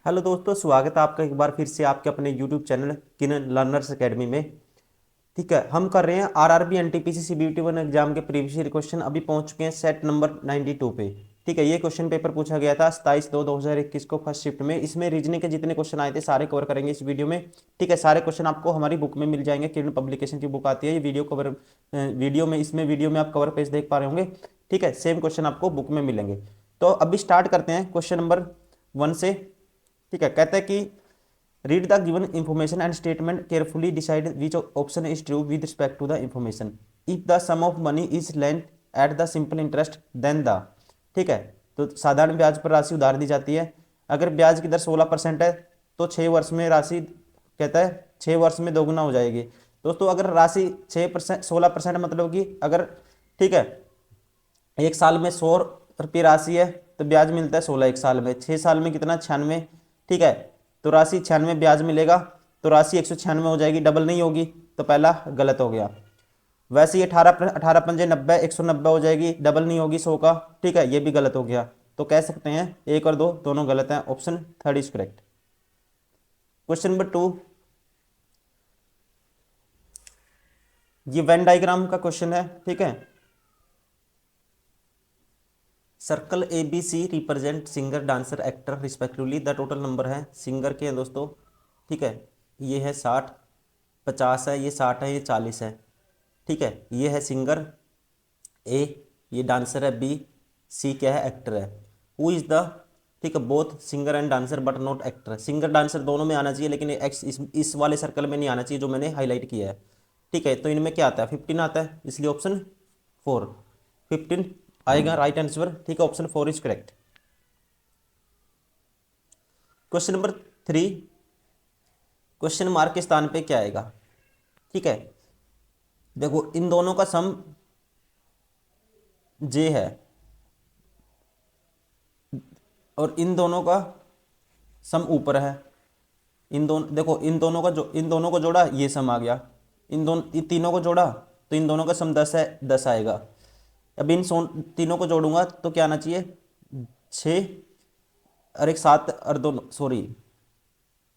Hello दोस्तों, स्वागत है आपका एक बार फिर से आपके अपने यूट्यूब चैनल किन लर्नर्स एकेडमी में। ठीक है, हम कर रहे हैं RRB NTPC CBT one exam के प्रीवियस ईयर क्वेश्चन। अभी पहुंच चुके हैं सेट नंबर 92 पे। ठीक है, ये क्वेश्चन पेपर पूछा गया था 27/2/2021 को फर्स्ट शिफ्ट में। इसमें रीजनिंग के जितने क्वेश्चन आए थे सारे कवर करेंगे इस वीडियो में। ठीक है, सारे क्वेश्चन आपको हमारी बुक में मिल जाएंगे। किरण पब्लिकेशन की बुक आती है, ये वीडियो में आप कवर पेज देख पा रहे होंगे। ठीक है, सेम क्वेश्चन आपको बुक में मिलेंगे। तो अभी स्टार्ट करते हैं क्वेश्चन नंबर 1 से। ठीक है, कहता है कि read the given information and statement carefully decide which option is true with respect to the information. If the sum of money is lent at the simple interest then the. ठीक है, तो साधारण ब्याज पर राशि उधार दी जाती है। अगर ब्याज की दर 16% है तो 6 वर्ष में राशि, कहता है 6 वर्ष में दोगुना हो जाएगी। दोस्तों अगर राशि 6%, 16% मतलब कि अगर, ठीक है, एक साल में 100 रुपये राशि है तो ब्याज मिलता है 16, एक साल में 6 साल में कितना, 96। ठीक है, तो राशि 96 ब्याज मिलेगा, तो राशि 196 हो जाएगी, डबल नहीं होगी, तो पहला गलत हो गया। वैसे ही 18 18 पंजे 90, 190 हो जाएगी, डबल नहीं होगी 100 का। ठीक है, ये भी गलत हो गया। तो कह सकते हैं एक और दो दोनों गलत हैं, option third is correct. Question number 2, ये वेन डायग्राम का क्वेश्चन है। ठीक है, circle A B C represent singer dancer actor respectively. The total number है, सिंगर के हैं दोस्तों। ठीक है, ये है 60, 50 है, ये 60 है, ये 40 है। ठीक है, ये है सिंगर ए, ये डांसर है बी, सी क्या है, एक्टर है। हु इज़ द, ठीक है, both singer and dancer but not actor. Singer dancer दोनों में आना चाहिए, लेकिन एक्स इस वाले सर्कल में नहीं आना चाहिए जो मैंने हाईलाइट किया है। ठीक है, तो इनमें क्या आता है, 15 आता है, इसलिए ऑप्शन 4, 15 आएगा राइट आंसर। ठीक है, option 4 is correct. Question number 3, question mark के स्थान पे क्या आएगा। ठीक है, देखो इन दोनों का सम जे है और इन दोनों का सम ऊपर है। इन दोनों, देखो इन दोनों को जोड़ा, ये सम आ गया। इन तीनों को जोड़ा तो इन दोनों का सम 10 है, 10 आएगा। अब तीनों को जोड़ूंगा तो क्या आना चाहिए, 6 और एक 7 और 2, सॉरी,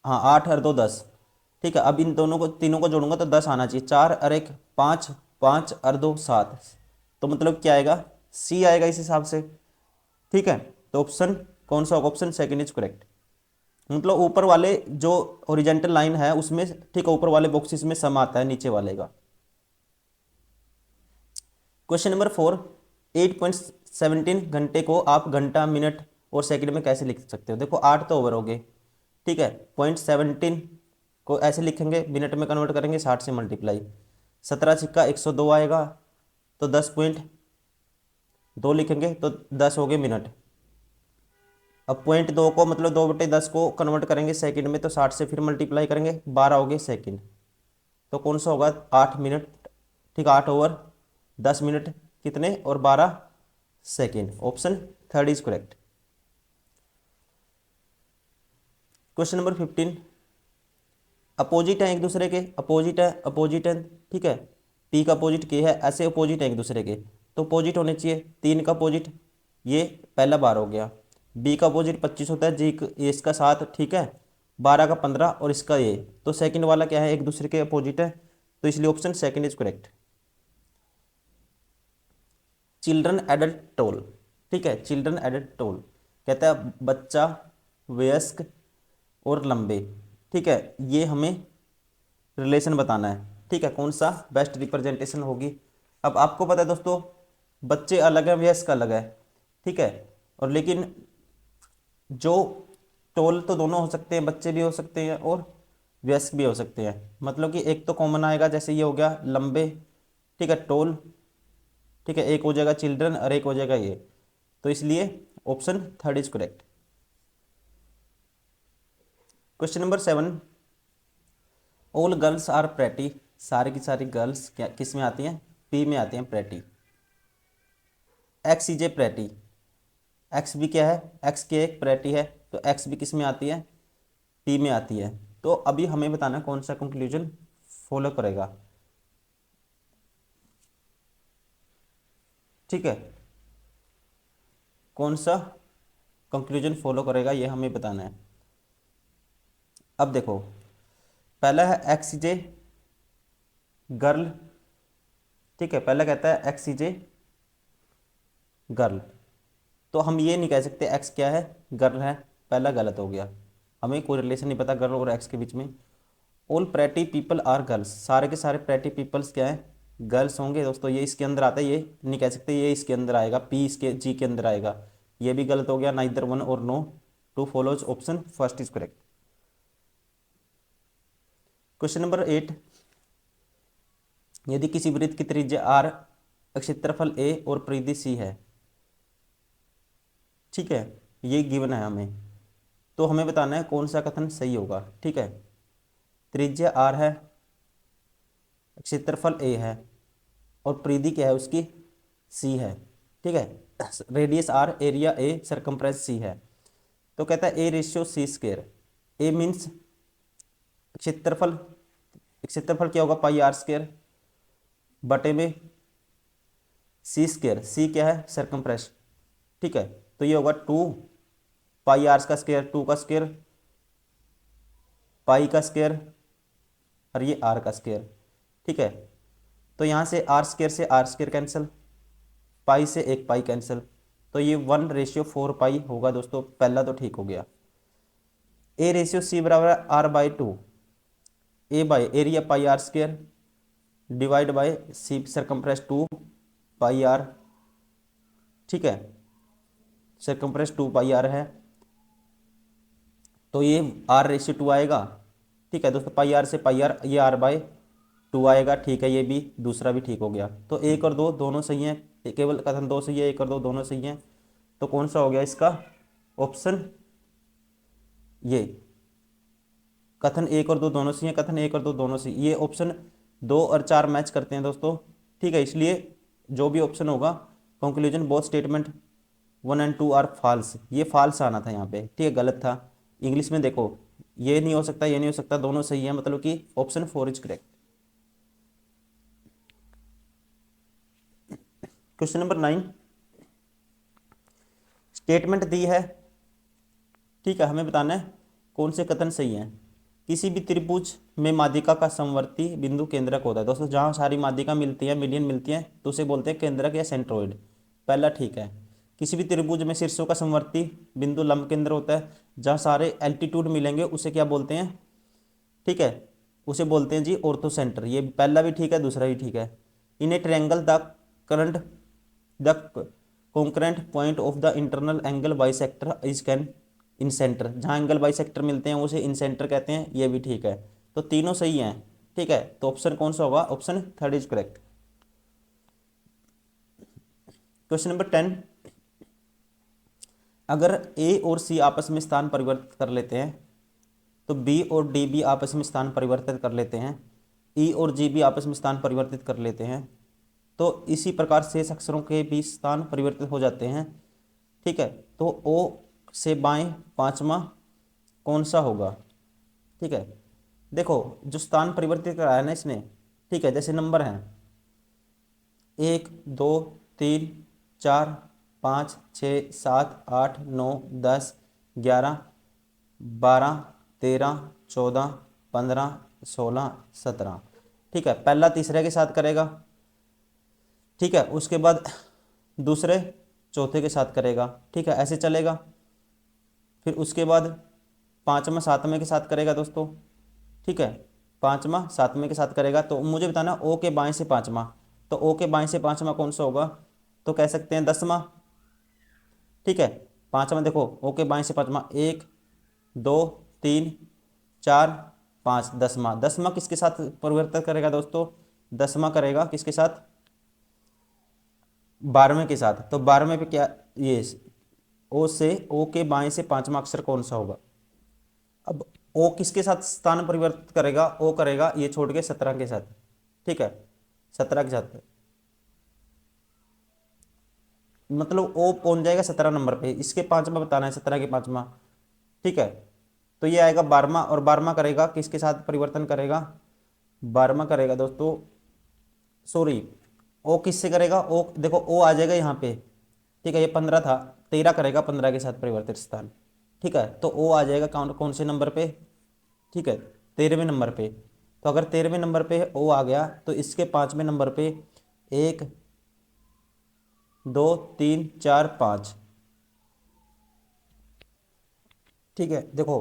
हाँ 8 और 2 10। ठीक है, अब इन दोनों को तीनों को जोड़ूंगा तो 10 आना चाहिए, 4 और एक 5, 5 और 2 7। तो मतलब क्या आएगा, सी आएगा इस हिसाब से। ठीक है, तो ऑप्शन कौन सा होगा, ऑप्शन सेकंड इज करेक्ट। मतलब ऊपर वाले जो ओरिजेंटल लाइन है उसमें, ठीक है, ऊपर वाले बॉक्सेस में सम आता है नीचे वाले का। क्वेश्चन नंबर 4, 8.17 घंटे को आप घंटा, मिनट और सेकंड में कैसे लिख सकते हो। देखो 8 तो ओवर हो गए। ठीक है, 0.17 को ऐसे लिखेंगे, मिनट में कन्वर्ट करेंगे 60 से मल्टीप्लाई, 17 × 102 आएगा, तो 10.2 लिखेंगे तो 10 हो गए मिनट। अब 0.2 को मतलब 2/10 को कन्वर्ट करेंगे सेकंड में, तो 60 से फिर मल्टीप्लाई करेंगे, 12 हो गए सेकंड। तो कौन सा होगा, 8 मिनट। ठीक, 8 ओवर 10 मिनट कितने, और 12 second, option third is correct. Question number 15, opposite है एक दूसरे के, अपोजिट है। ठीक है, पी का अपोजिट के है, ऐसे अपोजिट है एक दूसरे के, तो अपोजिट होने चाहिए। 3 का अपोजिट ये पहला बार हो गया, बी का अपोजिट 25 होता है, ये इसका 7। ठीक है, 12 का 15 और इसका ये, तो सेकंड वाला क्या है, एक दूसरे के अपोजिट है, तो इसलिए option second is correct. Children adult toll. ठीक है, चिल्ड्रन एडल्ट टोल कहता है बच्चा, वयस्क और लंबे। ठीक है, ये हमें रिलेशन बताना है। ठीक है, कौन सा बेस्ट रिप्रेजेंटेशन होगी। अब आपको पता है दोस्तों, बच्चे अलग है, वयस्क अलग है। ठीक है, और लेकिन जो टोल तो दोनों हो सकते हैं, बच्चे भी हो सकते हैं और वयस्क भी हो सकते हैं। मतलब कि एक तो कॉमन आएगा, जैसे ये हो गया लंबे। ठीक है, टोल। ठीक है, एक हो जाएगा चिल्ड्रन और एक हो जाएगा ये, तो इसलिए option third is correct. Question number 7, all girls are pretty. सारी की सारी गर्ल्स क्या किस में आती हैं, पी में आती हैं, pretty. X is a pretty, x भी क्या है, एक्स के एक प्रेटी है, तो एक्स भी किस में आती है, पी में आती है। तो अभी हमें बताना कौन सा कंक्लूजन फॉलो करेगा। ठीक है, कौन सा कंक्लूजन फॉलो करेगा ये हमें बताना है। अब देखो, पहला है एक्स जे गर्ल, ठीक है, पहला कहता है एक्स जे गर्ल, तो हम ये नहीं कह सकते एक्स क्या है, गर्ल है, पहला गलत हो गया, हमें कोई रिलेशन नहीं पता गर्ल और एक्स के बीच में। All pretty people are girls, सारे के सारे प्रेटी पीपल्स क्या है, गर्ल्स होंगे दोस्तों, ये इसके अंदर आता है, ये नहीं कह सकते ये इसके अंदर आएगा, पी इसके जी के अंदर आएगा, ये भी गलत हो गया, नाइदर वन और nor two follows, option first is correct. Question number 8, यदि किसी वृत्त की त्रिज्या आर, क्षेत्रफल ए और परिधि सी है, ठीक है, ये गिवन है हमें, तो हमें बताना है कौन सा कथन सही होगा। ठीक है, त्रिज्या आर है, क्षेत्रफल ए है और परिधि क्या है उसकी, सी है, ठीक है, radius R, area A, circumference C है। तो कहता है A ratio C square, A means क्षेत्रफल, क्षेत्रफल क्या होगा पाई आर स्क्वायर बटे में सी स्क्वायर, सी क्या है सरकमफ्रेंस, ठीक है, तो ये होगा 2 पाई आर का स्क्वायर, 2 का स्क्वायर, पाई का स्क्वायर और ये आर का स्क्वायर, ठीक है, तो यहाँ से आर स्क्वायर कैंसिल, पाई से एक पाई कैंसिल, तो ये 1:4 पाई होगा दोस्तों, पहला तो ठीक हो गया। ए रेशियो सी बराबर r by 2, A by area pi r square divide by C circumference 2 pi r, ठीक है, सरकमफ्रेंस 2 पाई आर है, तो ये आर रेशियो 2 आएगा, ठीक है दोस्तों, पाई आर से पाई आर, ये आर बाई 2 आएगा, ठीक है, ये भी दूसरा भी ठीक हो गया, तो एक और दो दोनों सही हैं, केवल कथन दो सही है, एक और दो दोनों सही हैं, तो कौन सा हो गया इसका ऑप्शन, ये कथन एक और दो दोनों सही है, कथन एक और दो दोनों सही, ये ऑप्शन 2 और 4 मैच करते हैं दोस्तों, ठीक है, इसलिए जो भी ऑप्शन होगा कंक्लूजन बोथ स्टेटमेंट 1 और 2 आर फॉल्स, ये फॉल्स आना था यहाँ पे, ठीक है, गलत था, इंग्लिश में देखो ये नहीं हो सकता, ये नहीं हो सकता, दोनों सही है, मतलब कि option 4 is correct. Question number 9, statement दी है, ठीक है, हमें बताना है कौन से कथन सही हैं। किसी भी त्रिभुज में माध्यिका का समवर्ती बिंदु केंद्रक होता है दोस्तों, जहाँ सारी माध्यिका मिलती है, मिलियन मिलती हैं, तो उसे बोलते हैं केंद्रक या सेंट्रोइड, पहला ठीक है। किसी भी त्रिभुज में शीर्षों का समवर्ती बिंदु लंब केंद्र होता है, जहाँ सारे एल्टीट्यूड मिलेंगे उसे क्या बोलते हैं, ठीक है, उसे बोलते हैं जी ऑर्थो सेंटर, ये पहला भी ठीक है, दूसरा भी ठीक है। In a triangle the current the concurrent point of the internal angle bisector is can incentre, जहाँ एंगल बाइसेक्टर मिलते हैं उसे इन सेंटर कहते हैं, ये भी ठीक है, तो तीनों सही हैं, ठीक है, तो ऑप्शन कौन सा होगा, option 3 is correct. Question number 10, अगर ए और सी आपस में स्थान परिवर्तित कर लेते हैं, तो बी और डी भी आपस में स्थान परिवर्तित कर लेते हैं, ई और जी भी आपस में स्थान परिवर्तित कर लेते हैं, तो इसी प्रकार शेष अक्षरों के भी स्थान परिवर्तित हो जाते हैं, ठीक है, तो ओ से बाएं पांचवा कौन सा होगा, ठीक है, देखो जो स्थान परिवर्तित कराया है ना इसने, ठीक है, जैसे नंबर हैं 1 2 3 4 5 6 7 8 9 10 11 12 13 14 15 16 17, ठीक है, पहला तीसरे के साथ करेगा, ठीक है, उसके बाद दूसरे चौथे के साथ करेगा, ठीक है, ऐसे चलेगा, फिर उसके बाद पांचवा सातवें के साथ करेगा दोस्तों, ठीक है, पांचवा सातवें के साथ करेगा, तो मुझे बताना ओ के बाएं से पांचवा, तो ओ के बाएं से पांचवा कौन सा होगा, तो कह सकते हैं 10वां, ठीक है, पांचवा देखो ओ के बाएं से पांचवा 1 2 3 4 5, 10वां, 10वां किसके साथ परिवर्तित करेगा दोस्तों, 10वां करेगा किसके साथ, 12वें के साथ, तो 12वें पे क्या, ये ओ से ओ के बाएं से पांचवा अक्षर कौन सा होगा, अब ओ किसके साथ स्थान परिवर्तित करेगा, ओ करेगा ये छोड़ के 17 के साथ, ठीक है, 17 के साथ, मतलब ओ पहुंच जाएगा 17 नंबर पे, इसके पांचवा बताना है 17 के पांचवा, ठीक है, तो ये आएगा 12वां, और 12वां करेगा किसके साथ परिवर्तन करेगा, 12वां करेगा दोस्तों, सॉरी ओ किससे करेगा, ओ देखो ओ आ जाएगा यहाँ पे, ठीक है, ये 15 था, 13 करेगा 15 के साथ परिवर्तित स्थान, ठीक है, तो ओ आ जाएगा कौन कौन से नंबर पे, ठीक है, 13वें नंबर पे। तो अगर 13वें नंबर पे ओ आ गया तो इसके 5वें नंबर पे 1 2 3 4 5। ठीक है, देखो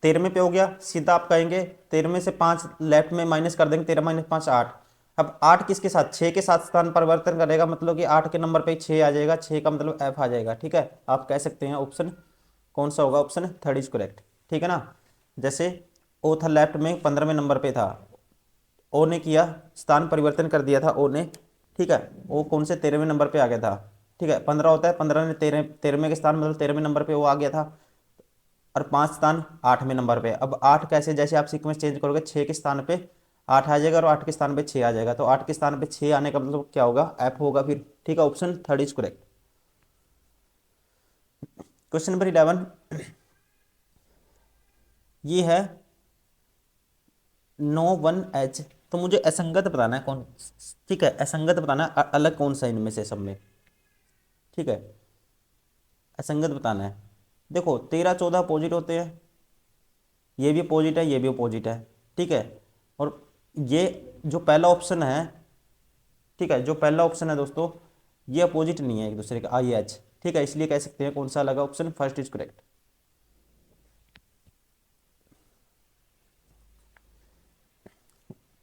13वें पे हो गया, सीधा आप कहेंगे 13वें से 5 लेफ्ट में माइनस कर देंगे, 13 माइनस 5 8। अब 8 किसके साथ, 6 के साथ स्थान परिवर्तन करेगा, मतलब कि 8 के नंबर पे 6 आ जाएगा, 6 का मतलब एफ आ जाएगा। ठीक है, आप कह सकते हैं ऑप्शन कौन सा होगा, ऑप्शन थर्ड इज करेक्ट। ठीक है ना। जैसे ओ था लेफ्ट में 15वें नंबर पे था, ओ ने किया स्थान परिवर्तन कर दिया था ओ ने। ठीक है, ओ कौन से 13वें नंबर पे आ गया था। ठीक है, 15 होता है, 15 ने 13वें के स्थान मतलब 13वें नंबर पे वो आ गया था, और 5 स्थान 8वें नंबर पे। अब 8 कैसे, जैसे आप सीक्वेंस चेंज करोगे 6 के स्थान पे 8 आ जाएगा और 8 के स्थान पे 6 आ जाएगा, तो 8 के स्थान पे 6 आने का मतलब क्या होगा, एफ होगा फिर। ठीक है, option third is correct. Question number 11 ये है नो वन एच। तो मुझे असंगत बताना है कौन। ठीक है, असंगत बताना है, अलग कौन सा इनमें से सब में। ठीक है, असंगत बताना है। देखो 13 14 अपोजिट होते हैं, ये भी अपोजिट है, ये भी अपोजिट है। ठीक है, और ये जो पहला ऑप्शन है, ठीक है, जो पहला ऑप्शन है दोस्तों, ये अपोजिट नहीं है एक दूसरे का, आई एच। ठीक है, इसलिए कह सकते हैं कौन सा लगा, ऑप्शन फर्स्ट इज करेक्ट।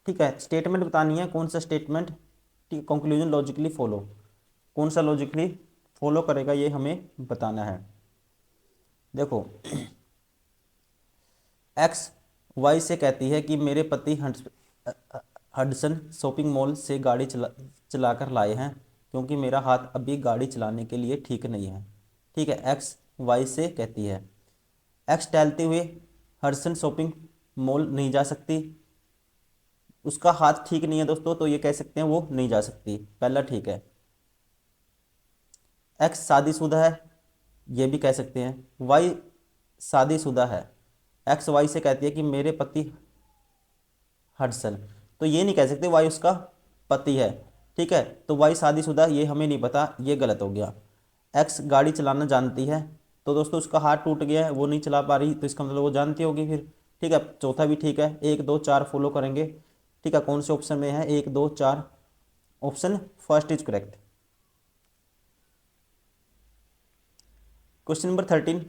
ठीक है, स्टेटमेंट बतानी है, कौन सा स्टेटमेंट, ठीक, कंक्लूजन लॉजिकली फॉलो, कौन सा लॉजिकली फॉलो करेगा ये हमें बताना है। देखो एक्स वाई से कहती है कि मेरे पति हडसन शॉपिंग मॉल से गाड़ी चलाकर लाए हैं, क्योंकि मेरा हाथ अभी गाड़ी चलाने के लिए ठीक नहीं है। ठीक है, एक्स वाई से कहती है। एक्स टहलते हुए हडसन शॉपिंग मॉल नहीं जा सकती, उसका हाथ ठीक नहीं है दोस्तों, तो ये कह सकते हैं वो नहीं जा सकती, पहला ठीक है। एक्स शादीशुदा है, ये भी कह सकते हैं। वाई शादीशुदा है, एक्स वाई से कहती है कि मेरे पति हडसन, तो ये नहीं कह सकते वाई उसका पति है। ठीक है, तो वाई शादीशुदा ये हमें नहीं पता, ये गलत हो गया। एक्स गाड़ी चलाना जानती है, तो दोस्तों उसका हाथ टूट गया है, वो नहीं चला पा रही, तो इसका मतलब वो जानती होगी फिर। ठीक है, चौथा भी ठीक है, 1 2 4 फॉलो करेंगे। ठीक है, कौन से ऑप्शन में है 1 2 4, option first is correct. Question number 13,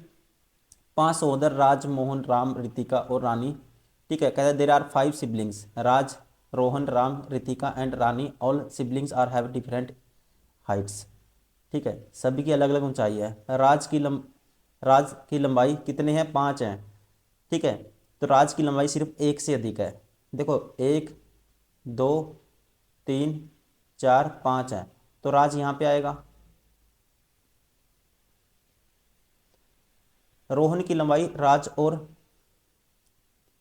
5 सहोदर राज मोहन राम रितिका और रानी। ठीक है, कहता है there are 5 siblings, Raj Rohan Ram Ritika and Rani, all siblings are have different heights. ठीक है, सभी की अलग अलग ऊंचाई है। राज की लंबाई कितने हैं, 5 हैं। ठीक है, तो राज की लंबाई सिर्फ 1 से अधिक है। देखो 1 2 3 4 5 है, तो राज यहाँ पे आएगा। रोहन की लंबाई राज और,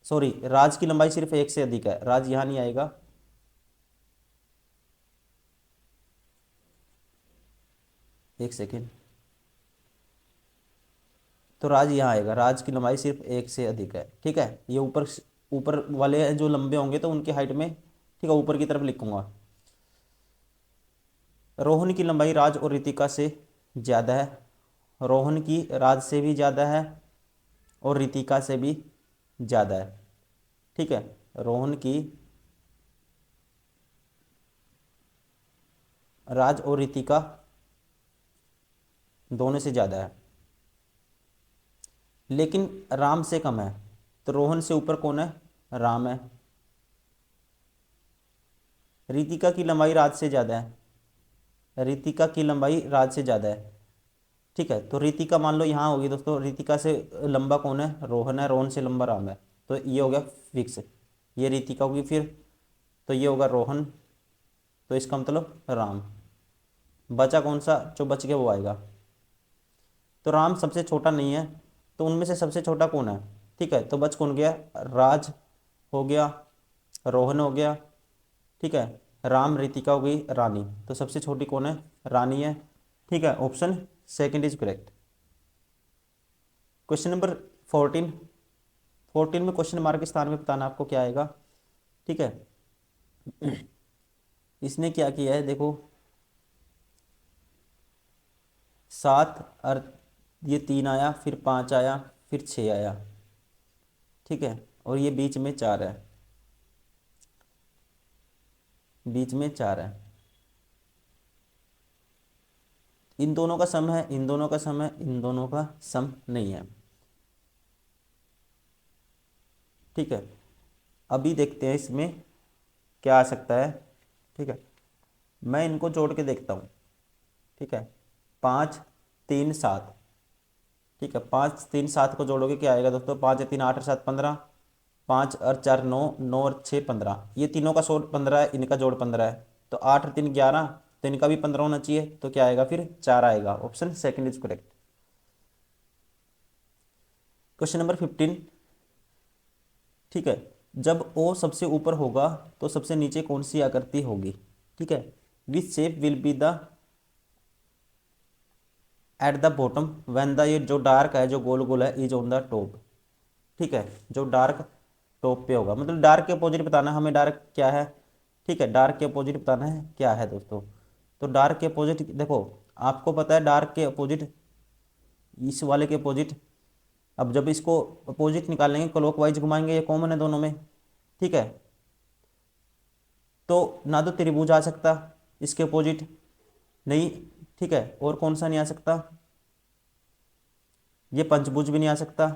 सॉरी, राज की लंबाई सिर्फ 1 से अधिक है, राज यहाँ नहीं आएगा। एक सेकेंड, तो राज यहाँ आएगा, राज की लंबाई सिर्फ 1 से अधिक है। ठीक है, ये ऊपर ऊपर वाले जो लंबे होंगे तो उनकी हाइट में, ठीक है, ऊपर की तरफ लिखूंगा। रोहन की लंबाई राज और रितिका से ज़्यादा है, रोहन की राज से भी ज़्यादा है और रितिका से भी ज़्यादा है। ठीक है, रोहन की राज और रितिका दोनों से ज़्यादा है, लेकिन राम से कम है। तो रोहन से ऊपर कौन है, राम है। रितिका की लंबाई राज से ज़्यादा है, रितिका की लंबाई राज से ज़्यादा है। ठीक है, तो रितिका मान लो यहाँ होगी दोस्तों, रितिका से लंबा कौन है, रोहन है, रोहन से लंबा राम है, तो ये हो गया फिक्स। ये रितिका होगी फिर, तो ये होगा रोहन, तो इसका मतलब राम। बचा कौन सा, जो बच गया वो आएगा। तो राम सबसे छोटा नहीं है, तो उनमें से सबसे छोटा कौन है। ठीक है, तो बच कौन गया, राज हो गया, रोहन हो गया। ठीक है, राम रितिका हो गई, रानी, तो सबसे छोटी कौन है, रानी है। ठीक है, option second is correct. Question number 14, 14 में क्वेश्चन मार्क के स्थान में बताना आपको क्या आएगा। ठीक है, इसने क्या किया है देखो, 7 और ये 3 आया, फिर 5 आया, फिर 6 आया। ठीक है, और ये बीच में 4 है, बीच में 4 है। इन दोनों का सम है, इन दोनों का सम है, इन दोनों का सम नहीं है। ठीक है, अभी देखते हैं इसमें क्या आ सकता है। ठीक है, मैं इनको जोड़ के देखता हूँ। ठीक है, 5 3 7। ठीक है, 5 3 7 को जोड़ोगे क्या आएगा दोस्तों? 5 3 8 और 7 15, 5 और 4 9, 9 और 6 15। ये तीनों का जोड़ 15 है, इनका जोड़ 15 है, तो 8 और 3 11, तो इनका भी 15 होना चाहिए। तो क्या आएगा फिर? 4 आएगा। Option second is correct. Question number 15। ठीक है, जब ओ सबसे ऊपर होगा तो सबसे नीचे कौन सी आकृति होगी? ठीक है, which shape will be the at the bottom when the, ये जो डार्क है, जो गोल गोल है, इज ऑन द टॉप। ठीक है, जो डार्क टॉप पे होगा, मतलब डार्क के अपोजिट बताना हमें, डार्क क्या है। ठीक है, डार्क के अपोजिट बताना है क्या है दोस्तों। तो डार्क के अपोजिट देखो, आपको पता है डार्क के अपोजिट, इस वाले के अपोजिट। अब जब इसको अपोजिट निकालेंगे, क्लॉकवाइज घुमाएंगे, ये कॉमन है दोनों में। ठीक है, तो ना तो त्रिभुज आ सकता इसके अपोजिट, नहीं। ठीक है, और कौन सा नहीं आ सकता? ये पंचभुज भी नहीं आ सकता।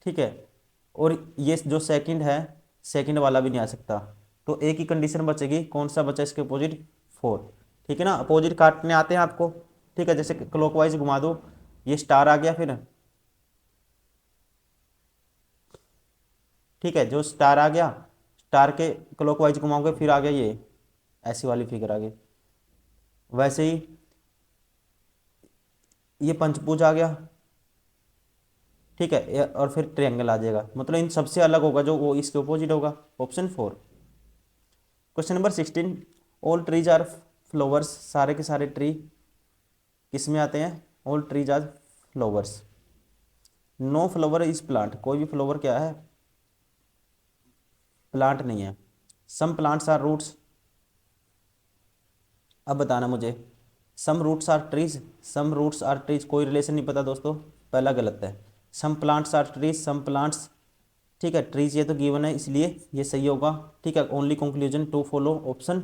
ठीक है, और ये जो सेकंड है, सेकंड वाला भी नहीं आ सकता। तो एक ही कंडीशन बचेगी, कौन सा बचा इसके अपोजिट? 4। ठीक है ना, अपोजिट काटने आते हैं आपको। ठीक है, जैसे क्लॉकवाइज घुमा दो, ये स्टार आ गया फिर। ठीक है, जो स्टार आ गया, स्टार के क्लॉकवाइज घुमाओगे फिर आ गया ये ऐसी वाली फिगर आ गई। वैसे ही ये पंचभुज आ गया। ठीक है, और फिर ट्रायंगल आ जाएगा, मतलब इन सबसे अलग होगा जो वो इसके अपोजिट होगा। Option 4। Question number 16। All trees are flowers, सारे के सारे ट्री किस में आते हैं? All trees are flowers. No flower is plant, कोई भी फ्लावर क्या है? प्लांट नहीं है। सम प्लांट्स आर रूट्स, अब बताना मुझे। Some roots are trees, some roots are trees, कोई रिलेशन नहीं पता दोस्तों, पहला गलत है। Some plants are trees, some plants. ठीक है, ट्रीज ये तो गिवन है, इसलिए ये सही होगा। ठीक है, only conclusion two follow, option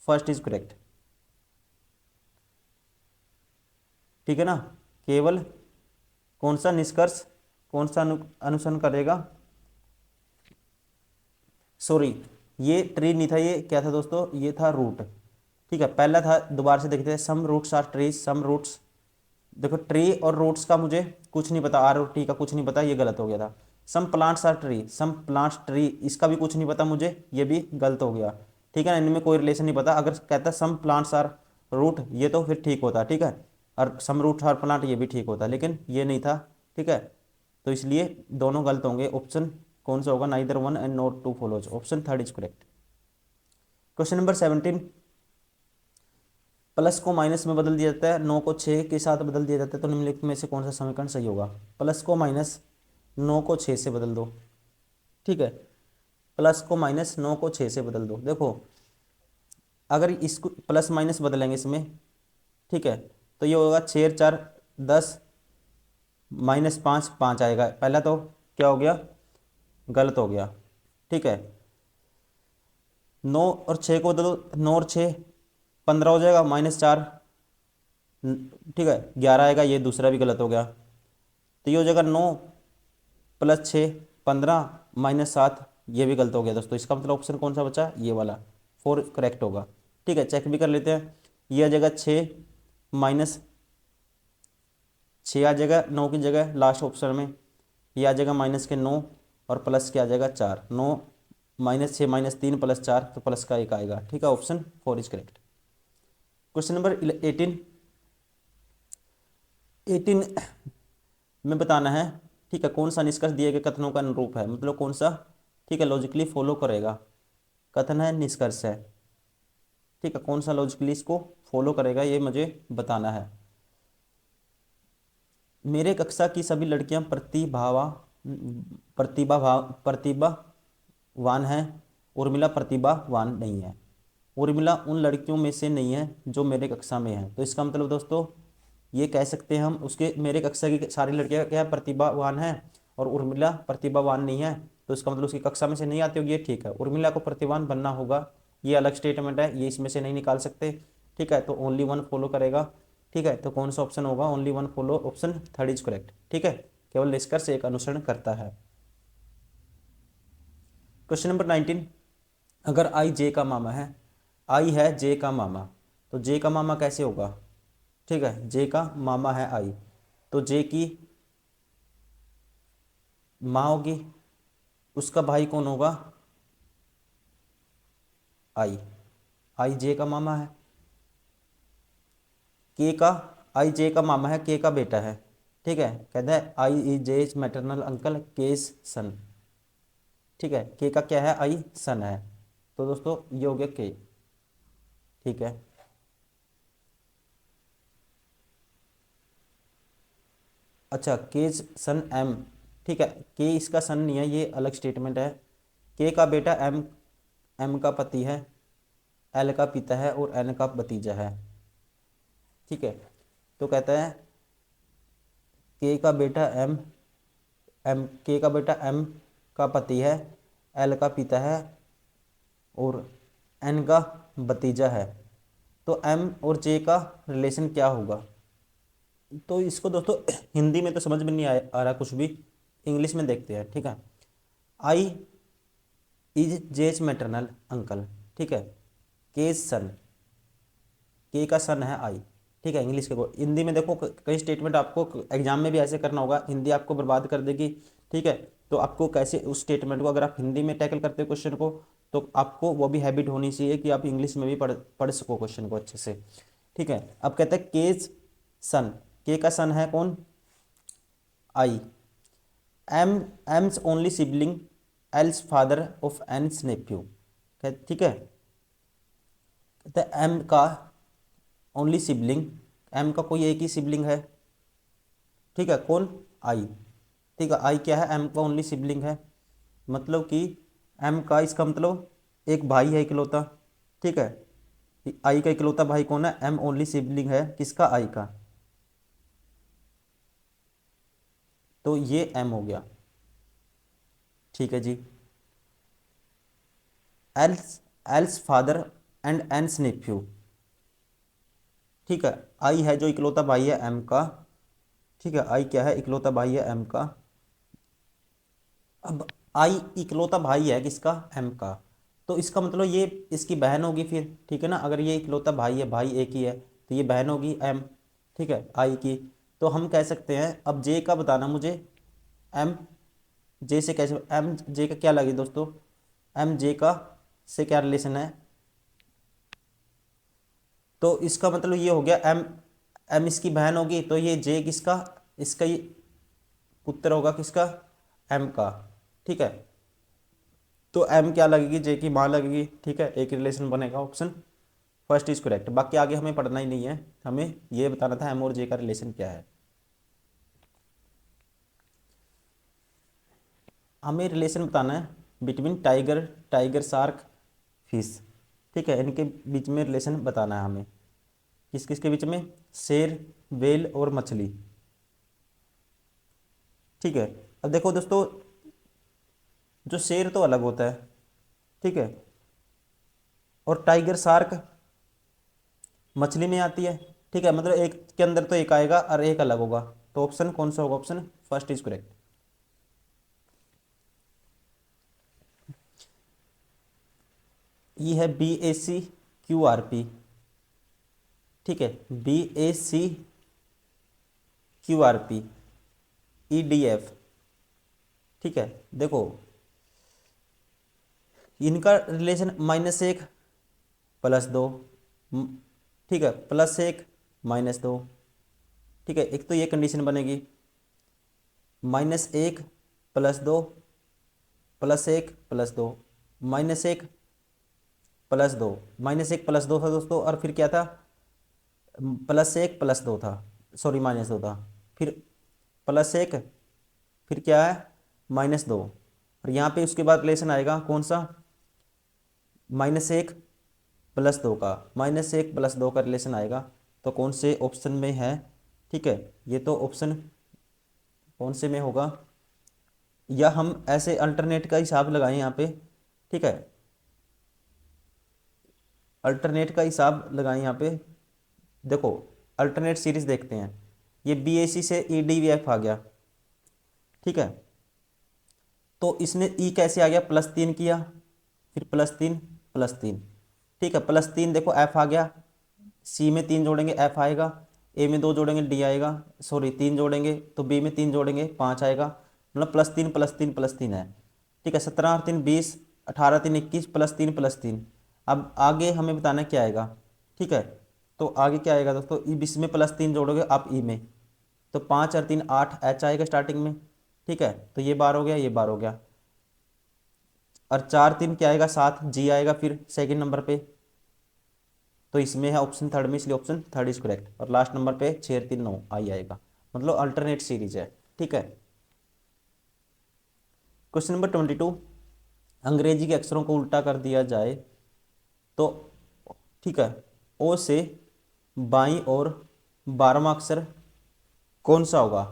first is correct. ठीक है ना, केवल कौन सा निष्कर्ष, कौन सा अनुसरण करेगा? सॉरी, ये ट्री नहीं था, ये क्या था दोस्तों? ये था रूट। ठीक है, पहला था, दोबारा से देखते हैं। Some roots are trees, some roots. देखो, ट्री और रूट्स का मुझे कुछ नहीं पता, आर और टी का कुछ नहीं पता, ये गलत हो गया था। Some plants are tree, some plants tree, इसका भी कुछ नहीं पता मुझे, ये भी गलत हो गया। ठीक है ना, इनमें कोई रिलेशन नहीं पता। अगर कहता सम प्लांट्स आर रूट, ये तो फिर ठीक होता। ठीक है, और सम रूट आर प्लांट, ये भी ठीक होता, लेकिन ये नहीं था। ठीक है, तो इसलिए दोनों गलत होंगे। ऑप्शन कौन सा होगा? Neither one and not to follows, option third is correct. Question number 17। Plus को माइनस में बदल दिया जाता है, 9 को 6 के साथ बदल दिया जाता है, तो निम्नलिखित में से कौन सा समीकरण सही होगा? प्लस को माइनस 9 को 6 से बदल दो। ठीक है, प्लस को माइनस 9 को 6 से बदल दो। देखो, अगर इसको प्लस माइनस बदलेंगे इसमें, ठीक है, तो ये होगा 6 4 10, माइनस 5 5 आएगा। पहला तो क्या हो गया? गलत हो गया। ठीक है, 9 और 6 को बदलो, 9 और 6 15 हो जाएगा, -4। ठीक है, 11 आएगा, ये दूसरा भी गलत हो गया। तो ये हो जाएगा 9 + 6 15, -7, ये भी गलत हो गया दोस्तों। इसका मतलब ऑप्शन कौन सा बचा? ये वाला 4 करेक्ट होगा। ठीक है, चेक भी कर लेते हैं। ये आ जाएगा 6 माइनस 6 आ जाएगा 9 की जगह लास्ट ऑप्शन में। ये आ जाएगा माइनस के 9 और प्लस के आ जाएगा 4। 9 -6 -3 + 4, तो प्लस का 1 आएगा। ठीक है, option 4 is correct. Question number 18। 18 में बताना है, ठीक है, कौन सा निष्कर्ष दिए गए कथनों का अनुरूप है, मतलब कौन सा, ठीक है, लॉजिकली फॉलो करेगा। कथन है, निष्कर्ष है। ठीक है, कौन सा लॉजिकली इसको फॉलो करेगा, ये मुझे बताना है। मेरे कक्षा की सभी लड़कियां प्रतिभावान हैं, उर्मिला प्रतिभावान नहीं है। उर्मिला उन लड़कियों में से नहीं है जो मेरे कक्षा में है। तो इसका मतलब दोस्तों ये कह सकते हैं हम, उसके मेरे कक्षा की सारी लड़कियां क्या है? प्रतिभावान हैं, और उर्मिला प्रतिभावान नहीं है, तो इसका मतलब उसकी कक्षा में से नहीं आती होगी, ये ठीक है। उर्मिला को प्रतिभावान बनना होगा, ये अलग स्टेटमेंट है, ये इसमें से नहीं निकाल सकते, ठीक है। तो ओनली वन फॉलो करेगा, ठीक है। तो कौन सा ऑप्शन होगा, only one follow, option third is correct, ठीक है। केवल निष्कर्ष एक अनुसरण करता है। क्वेश्चन नंबर 19, अगर आई जे का मामा है, आई है जे का मामा, तो जे का मामा कैसे होगा, ठीक है। जे का मामा है आई, तो जे की माँ होगी, उसका भाई कौन होगा, आई, आई जे का मामा है। के का, आई जे का मामा है, के का बेटा है, ठीक है। कहता है I is जेज maternal uncle, case सन, ठीक है। के का क्या है, आई सन है, तो दोस्तों ये हो गया के, ठीक है। अच्छा, केज सन एम, ठीक है। के इसका सन नहीं है, ये अलग स्टेटमेंट है। के का बेटा एम, एम का पति है, एल का पिता है और एन का भतीजा है, ठीक है। तो कहता है के का बेटा एम, एम के का बेटा एम का पति है, एल का पिता है और एन का भतीजा है, तो एम और जे का रिलेशन क्या होगा। तो इसको दोस्तों हिंदी में तो समझ में नहीं आ रहा कुछ भी, इंग्लिश में देखते हैं, ठीक है। आई इज जेज मैटरनल अंकल, ठीक है। केज सन, के का सन है आई, ठीक है। इंग्लिश के हिंदी में देखो कई स्टेटमेंट आपको एग्जाम में भी ऐसे करना होगा, हिंदी आपको बर्बाद कर देगी, ठीक है। तो आपको कैसे उस स्टेटमेंट को, अगर आप हिंदी में टैकल करते हो क्वेश्चन को, तो आपको वो भी हैबिट होनी चाहिए कि आप इंग्लिश में भी पढ़ सको क्वेश्चन को अच्छे से, ठीक है। अब कहते हैं केज सन, के का सन है कौन, I, M, M's only sibling, L's father of N's nephew, ठीक है। कहते हैं एम का ओनली सिबलिंग, एम का कोई एक ही सिबलिंग है, ठीक है, कौन, आई, ठीक है। आई क्या है, एम का ओनली सिबलिंग है, मतलब कि एम का, इसका मतलब एक भाई है इकलौता, ठीक है। आई का इकलौता भाई कौन है, एम ओनली सिबलिंग है किसका, आई का, तो ये एम हो गया, ठीक है जी। L's, L's father and N's nephew, ठीक है। आई है जो इकलौता भाई है एम का, ठीक है। आई क्या है, इकलौता भाई है एम का। अब आई इकलौता भाई है किसका, एम का, तो इसका मतलब ये इसकी बहन होगी फिर, ठीक है ना। अगर ये इकलौता भाई है, भाई एक ही है, तो ये बहन होगी एम, ठीक है, आई की। तो हम कह सकते हैं, अब जे का बताना मुझे, एम जे से कैसे, एम जे का क्या लगे दोस्तों, एम जे का से क्या रिलेशन है, तो इसका मतलब ये हो गया एम, एम इसकी बहन होगी, तो ये जे किसका, इसका ये पुत्र होगा किसका, एम का, ठीक है। तो एम क्या लगेगी, जे की माँ लगेगी, ठीक है। एक रिलेशन बनेगा, ऑप्शन फर्स्ट इज करेक्ट। बाकी आगे हमें पढ़ना ही नहीं है, हमें ये बताना था एम और जे का रिलेशन क्या है। हमें रिलेशन बताना है between tiger, tiger shark, fish, ठीक है। इनके बीच में रिलेशन बताना है हमें, किस किस के बीच में, शेर, वेल और मछली, ठीक है। अब देखो दोस्तों, जो शेर तो अलग होता है, ठीक है, और टाइगर शार्क मछली में आती है, ठीक है। मतलब एक के अंदर तो एक आएगा और एक अलग होगा, तो ऑप्शन कौन सा होगा, ऑप्शन फर्स्ट इज करेक्ट। ये है B A C Q R P, ठीक है। B A C Q R P, E D F, ठीक है। देखो इनका रिलेशन -1 +2, ठीक है, +1 -2, ठीक है। एक तो ये कंडीशन बनेगी, -1 +2 +1 +2, -1 +2, -1 +2 था दोस्तों, और फिर क्या था, +1 +2 था, सॉरी -2 था, फिर +1, फिर क्या है, -2, और यहाँ पे उसके बाद रिलेशन आएगा कौन सा, -1 +2 का, -1 +2 का रिलेशन आएगा, तो कौन से ऑप्शन में है, ठीक है। ये तो ऑप्शन कौन से में होगा, या हम ऐसे अल्टरनेट का हिसाब लगाएं यहाँ पे, ठीक है, अल्टरनेट का हिसाब लगाएं यहाँ पे। देखो अल्टरनेट सीरीज देखते हैं, ये बी ए सी से ई डी वी एफ आ गया, ठीक है, तो इसने ई कैसे आ गया, +3 किया, फिर +3 +3, ठीक है, +3 देखो एफ आ गया, सी में 3 जोड़ेंगे एफ आएगा, ए में 2 जोड़ेंगे डी आएगा, सॉरी 3 जोड़ेंगे तो बी में 3 जोड़ेंगे 5 आएगा, मतलब +3 +3 +3 है, ठीक है, 17 और 3 20, 18 3 21 +3 +3। अब आगे हमें बताना क्या आएगा, ठीक है, तो आगे क्या आएगा दोस्तों, इसमें +3 जोड़ोगे आप ई में, तो 5 और 3 8 एच आएगा स्टार्टिंग में, ठीक है, तो ये बार हो गया, ये बार हो गया, और 4 3 क्या आएगा, 7 जी आएगा फिर सेकंड नंबर पे, तो इसमें है ऑप्शन थर्ड में, इसलिए ऑप्शन थर्ड इज करेक्ट, और लास्ट नंबर पे 6 3 9 आई आएगा, मतलब अल्टरनेट सीरीज है, ठीक है। क्वेश्चन नंबर 22, अंग्रेजी के अक्षरों को उल्टा कर दिया जाए तो, ठीक है, ओ से बाईं और 12वां अक्षर कौन सा होगा,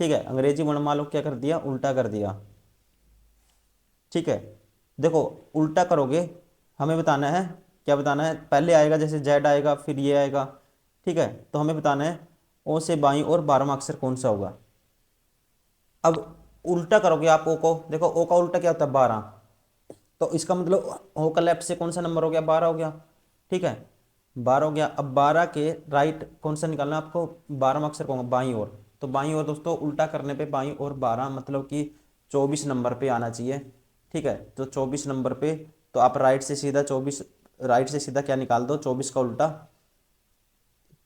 ठीक है, अंग्रेजी वर्णमाला को क्या कर दिया, उल्टा कर दिया, ठीक है, देखो उल्टा करोगे, हमें बताना है, क्या बताना है, पहले आएगा जैसे जेड आएगा फिर ये आएगा, ठीक है, तो हमें बताना है ओ से बाईं और 12वां अक्षर कौन सा होगा। अब उल्टा करोगे आप ओ को, देखो ओ का उल्टा क्या होता है, 12, तो इसका मतलब ओ का लेफ्ट से कौन सा नंबर हो गया, 12 हो गया, ठीक है, 12 हो गया। अब 12 के राइट कौन सा निकालना है आपको, 12वां अक्षर कौन, बाईं ओर, तो बाईं ओर दोस्तों उल्टा करने पे बाईं ओर 12 मतलब कि 24 नंबर पे आना चाहिए, ठीक है, तो 24 नंबर पे, तो आप राइट से सीधा 24, राइट से सीधा क्या निकाल दो, 24 का उल्टा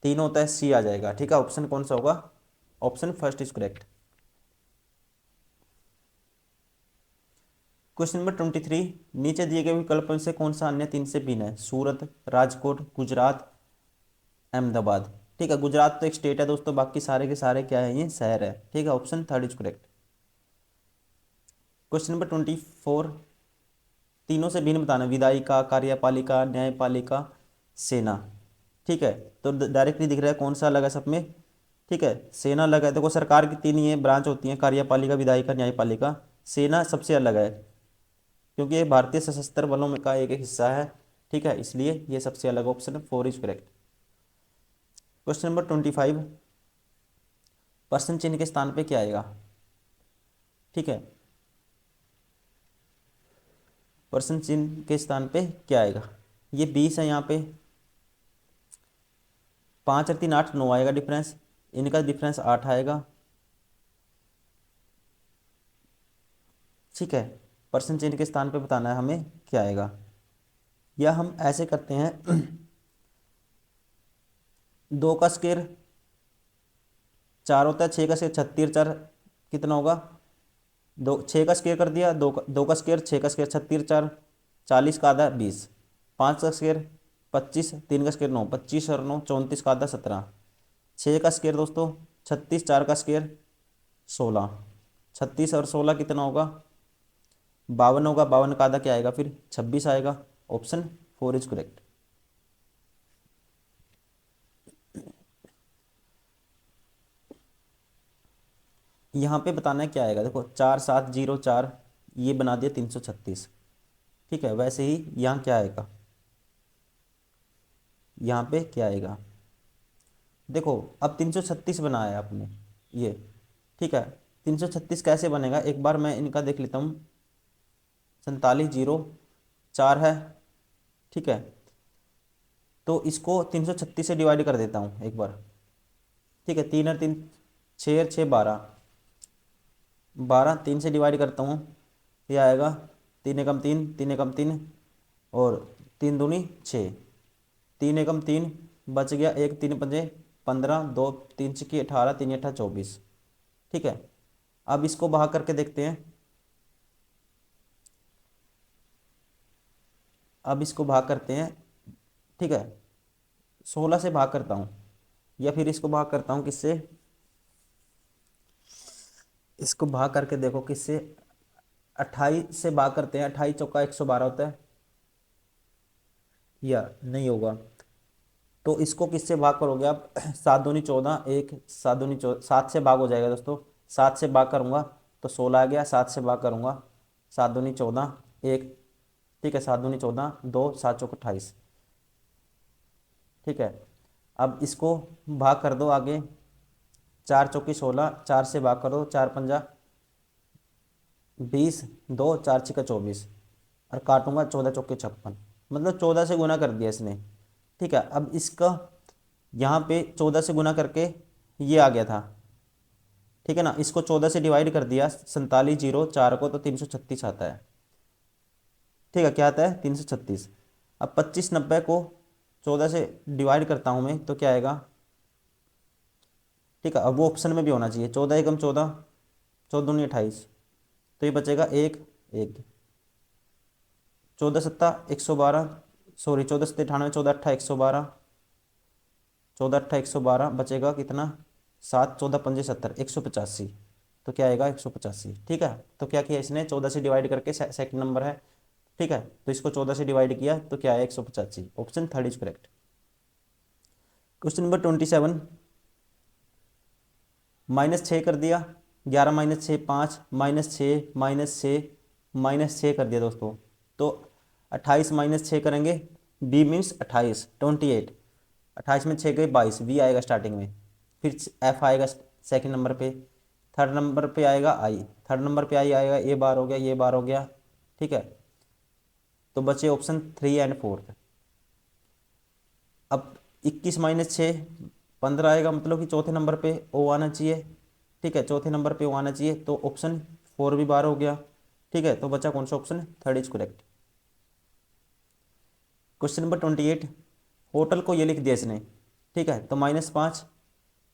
3 होता है, सी आ जाएगा, ठीक है, ऑप्शन कौन सा होगा, option first is correct. Question number 23, नीचे दिए गए विकल्पों से कौन सा अन्य 3 से भिन्न है, सूरत, राजकोट, गुजरात, अहमदाबाद, ठीक है, गुजरात तो एक स्टेट है दोस्तों, बाकी सारे के सारे क्या है, ये शहर है, ठीक है, option third is correct. Question number 24, तीनों से भिन्न बताना, विधायिका, कार्यपालिका, न्यायपालिका, सेना, ठीक है, तो डायरेक्टली दिख रहा है कौन सा अलग है सब में, ठीक है, सेना अलग है, देखो सरकार की 3 ये ब्रांच होती हैं, कार्यपालिका, विधायिका, न्यायपालिका, सेना सबसे अलग है, क्योंकि ये भारतीय सशस्त्र बलों में का एक हिस्सा है, ठीक है, इसलिए ये सबसे अलग, option four is correct. Question number 25, person चिन्ह के स्थान पे क्या आएगा, ठीक है, पर्सन चिन्ह के स्थान पे क्या आएगा, ये 20 है यहाँ पे, 5 और 3 8 9 आएगा डिफरेंस, इनका डिफरेंस 8 आएगा, ठीक है, पर्सन चिन्ह के स्थान पे बताना है हमें क्या आएगा, या हम ऐसे करते हैं 2 का स्क्वायर 4 होता है, 6 का स्क्वायर 36, 4 कितना होगा, 2, 6 का स्क्वायर कर दिया, 2 का स्क्वायर 6 का स्क्वायर 36 4, 40 का आधा 20, 5 का स्क्वायर 25, 3 का स्क्वायर 9, 25 और 9 34 का आधा 17, 6 का स्क्वायर दोस्तों 36, 4 का स्क्वायर 16, 36 और 16 कितना होगा, 52 होगा, 52 का आधा क्या आएगा फिर 26 आएगा, ऑप्शन फोर इज करेक्ट। यहाँ पे बताना है क्या आएगा, देखो 4704 ये बना दिया 336, ठीक है, वैसे ही यहाँ क्या आएगा, यहाँ पे क्या आएगा, देखो अब 336 बनाया है आपने ये, ठीक है, 336 कैसे बनेगा, एक बार मैं इनका देख लेता हूँ, 4704 है, ठीक है, तो इसको 336 से डिवाइड कर देता हूँ एक बार, ठीक है, 3 और 3 6 और 6 12, 12 3 से डिवाइड करता हूँ, ये आएगा 3 एकम 3, 3 एकम 3 और 3 दूनी 6, 3 एकम 3 बच गया, 1 3 पंजे 15, 2 3 6 18, 3 8 24, ठीक है, अब इसको भाग करके देखते हैं, अब इसको भाग करते हैं, ठीक है, 16 से भाग करता हूँ, या फिर इसको भाग करता हूँ किससे, इसको भाग करके देखो किससे, 28 से भाग करते हैं, 28 चौका 112 होता है, या नहीं होगा, तो इसको किससे भाग करोगे आप 7 दूनी 14, 1 7 दूनी 14, 7 से भाग हो जाएगा दोस्तों, 7 से भाग करूंगा तो 16 आ गया, 7 से भाग करूँगा, 7 दूनी 14, 1, ठीक है, 7 दूनी 14, 2, 7 चौक 28, ठीक है। अब इसको भाग कर दो आगे, 4 चौकी 16, 4 से भाग करो, 4 पंजा 20, 2, 4 छिका 24, और काटूंगा 14 चौके 56, मतलब 14 से गुना कर दिया इसने, ठीक है। अब इसका यहाँ पे 14 से गुना करके ये आ गया था, ठीक है ना, इसको 14 से डिवाइड कर दिया, 47 जीरो 4 को, तो 336 आता है, ठीक है, क्या आता है 336। अब 25 90 को 14 से डिवाइड करता हूँ मैं, तो क्या आएगा, ठीक है। अब वो ऑप्शन में भी होना चाहिए, 14 एकम 14, 14 दूनी 28, तो ये बचेगा 1 1, 14 सत्ता 112, सॉरी 14 सत्ता 98, 14 अट्ठा 112, 14 अट्ठा 112, बचेगा कितना 7, 14 पंजे 70, 185, तो क्या आएगा 185, ठीक है। तो क्या किया इसने, 14 से डिवाइड करके, सेकंड नंबर है, ठीक है, तो इसको 14 से डिवाइड किया तो क्या है 185, option third is correct. Question number 27, -6 कर दिया, 11 -6 5, -6 -6 -6 कर दिया दोस्तों, तो 28 -6 करेंगे, बी मीन्स 28 28, 28 में 6 गए 22, वी आएगा स्टार्टिंग में, फिर एफ आएगा सेकंड नंबर पे, थर्ड नंबर पे आएगा आई, थर्ड नंबर पे आई आएगा, ये बार हो गया, ये बार हो गया, ठीक है, तो बचे ऑप्शन 3 एंड 4। अब 21 -6 15 आएगा, मतलब कि चौथे नंबर पे ओ आना चाहिए, ठीक है, चौथे नंबर पे ओ आना चाहिए, तो ऑप्शन 4 भी बार हो गया, ठीक है, तो बचा कौन सा option, third is correct. Question number 28, hotel को ये लिख दिया इसने, ठीक है, तो -5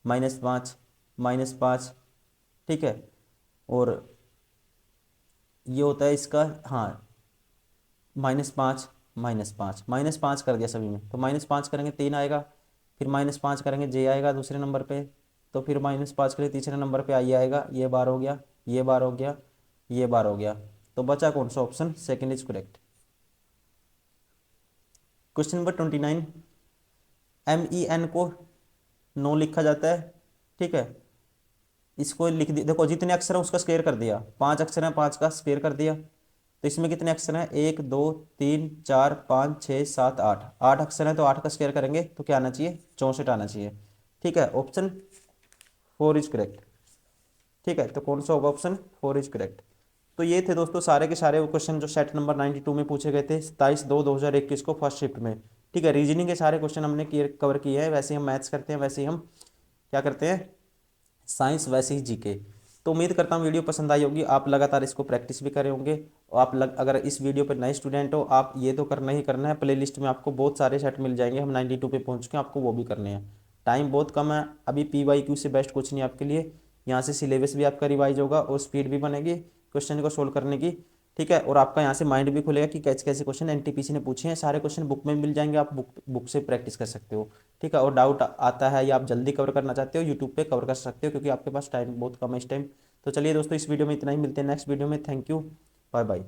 -5 -5, ठीक है, और ये होता है इसका, हाँ -5 -5 -5 कर दिया सभी में, तो -5 करेंगे 3 आएगा, फिर -5 करेंगे जे आएगा दूसरे नंबर पे, तो फिर -5 करेंगे तीसरे नंबर पे आई आएगा, ये बार हो गया, ये बार हो गया, ये बार हो गया, तो बचा कौन सा option, second is correct. Question number 29, MEN को 9 लिखा जाता है, ठीक है, इसको लिख दी, देखो जितने अक्षर है उसका स्क्वायर कर दिया, 5 अक्षर है 5 का स्क्वायर कर दिया, तो इसमें कितने अक्षर हैं, 1 2 3 4 5 6 7 8, 8 अक्षर हैं, तो 8 का स्क्वायर करेंगे तो क्या आना चाहिए, 64 आना चाहिए, ठीक है, ऑप्शन 4 इज करेक्ट, ठीक है, तो कौन सा होगा, ऑप्शन 4 इज करेक्ट। तो ये थे दोस्तों सारे के सारे वो क्वेश्चन जो सेट नंबर 92 में पूछे गए थे 27/2/2021 को फर्स्ट शिफ्ट में, ठीक है। रीजनिंग के सारे क्वेश्चन हमने कवर किए हैं, वैसे ही हम मैथ्स करते हैं, वैसे ही हम क्या करते हैं, साइंस, वैसे ही जीके। तो उम्मीद करता हूँ वीडियो पसंद आई होगी, आप लगातार इसको प्रैक्टिस भी करे होंगे, और अगर इस वीडियो पर नए स्टूडेंट हो, आप ये तो करना ही करना है, प्लेलिस्ट में आपको बहुत सारे सेट मिल जाएंगे, हम 92 पे पहुँच के आपको वो भी करने हैं। टाइम बहुत कम है अभी, PYQ से बेस्ट कुछ नहीं आपके लिए, यहाँ से सिलेबस भी आपका रिवाइज होगा और स्पीड भी बनेगी क्वेश्चन को सोल्व करने की, ठीक है, और आपका यहाँ से माइंड भी खुलेगा कि कैसे कैसे क्वेश्चन NTPC ने पूछे हैं, सारे क्वेश्चन बुक में मिल जाएंगे, आप बुक से प्रैक्टिस कर सकते हो, ठीक है। और डाउट आता है या आप जल्दी कवर करना चाहते हो, यूट्यूब पे कवर कर सकते हो, क्योंकि आपके पास टाइम बहुत कम है इस टाइम। तो चलिए दोस्तों, इस वीडियो में इतना ही, मिलते हैं नेक्स्ट वीडियो में, थैंक यू, बाय बाय।